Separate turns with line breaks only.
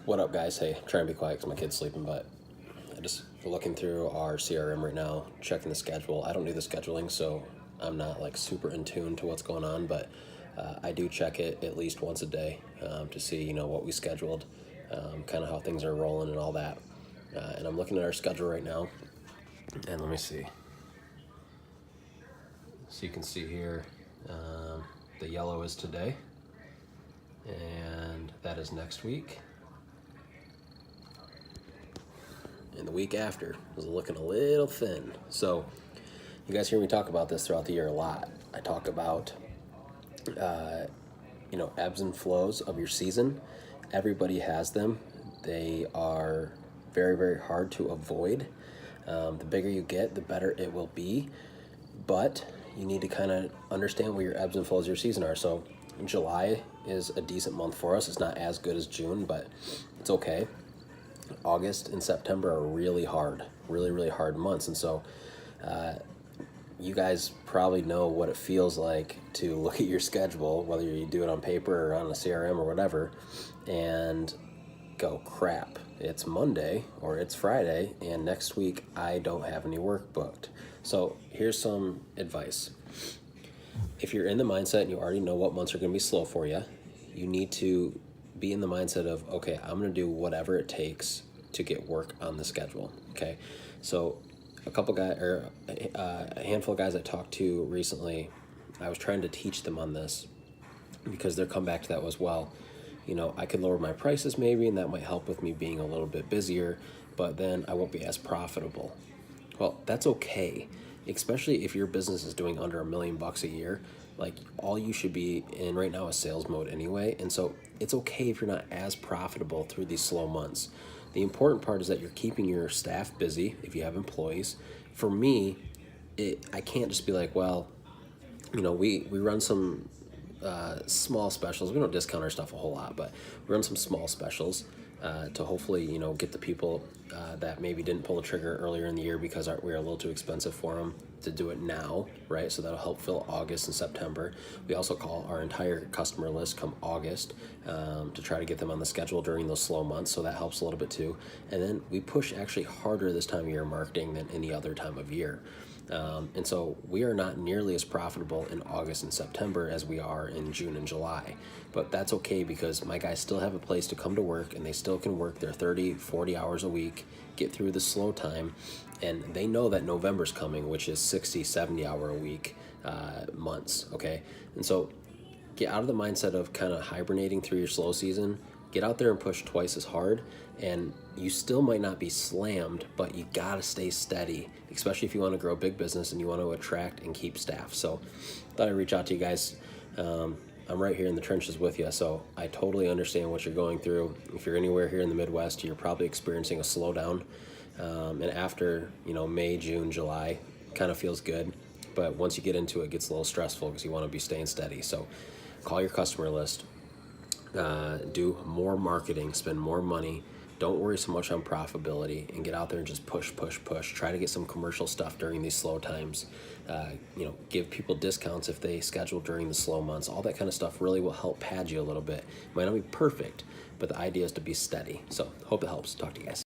What up, guys? Hey, I'm trying to be quiet because my kid's sleeping, but I just looking through our CRM right now, checking the schedule. I don't do the scheduling, so I'm not like super in tune to what's going on, but I do check it at least once a day to see, what we scheduled, kind of how things are rolling and all that. And I'm looking at our schedule right now, and let me see. So you can see here, the yellow is today, and that is next week. And the week after is looking a little thin. So you guys hear me talk about this throughout the year a lot. I talk about, ebbs and flows of your season. Everybody has them. They are very, very hard to avoid. The bigger you get, the better it will be. But you need to kind of understand where your ebbs and flows of your season are. So July is a decent month for us. It's not as good as June, but it's okay. August and September are really hard, really, really hard months. And so you guys probably know what it feels like to look at your schedule, whether you do it on paper or on a CRM or whatever, and go, crap, it's Monday or it's Friday, and next week I don't have any work booked. So here's some advice. If you're in the mindset and you already know what months are going to be slow for you, you need to be in the mindset of, okay, I'm going to do whatever it takes to get work on the schedule. Okay. So a handful of guys I talked to recently, I was trying to teach them on this because their comeback to that was, well, I could lower my prices maybe, and that might help with me being a little bit busier, but then I won't be as profitable. Well, that's okay, especially if your business is doing under $1 million a year. Like, all you should be in right now is sales mode anyway, and so it's okay if you're not as profitable through these slow months. The important part is that you're keeping your staff busy if you have employees. For me, I can't just be like, well, we run some small specials. We don't discount our stuff a whole lot, but we run some small specials to hopefully, get the people that maybe didn't pull the trigger earlier in the year because we were a little too expensive for them to do it now, right? So that'll help fill August and September. We also call our entire customer list come August to try to get them on the schedule during those slow months. So that helps a little bit too. And then we push actually harder this time of year marketing than any other time of year. And so we are not nearly as profitable in August and September as we are in June and July. But that's okay because my guys still have a place to come to work, and they still can work their 30, 40 hours a week, get through the slow time. And they know that November's coming, which is 60, 70 hour a week months, okay? And so get out of the mindset of kind of hibernating through your slow season. Get out there and push twice as hard, and you still might not be slammed, but you gotta stay steady, especially if you want to grow a big business and you want to attract and keep staff. So thought I'd reach out to you guys. I'm right here in the trenches with you, so I totally understand what you're going through. If you're anywhere here in the Midwest, you're probably experiencing a slowdown. And after, May, June, July, kind of feels good. But once you get into it, it gets a little stressful because you want to be staying steady. So call your customer list. Do more marketing, spend more money. Don't worry so much on profitability, and get out there and just push. Try to get some commercial stuff during these slow times. Give people discounts if they schedule during the slow months. All that kind of stuff really will help pad you a little bit. Might not be perfect, but the idea is to be steady. So hope it helps. Talk to you guys.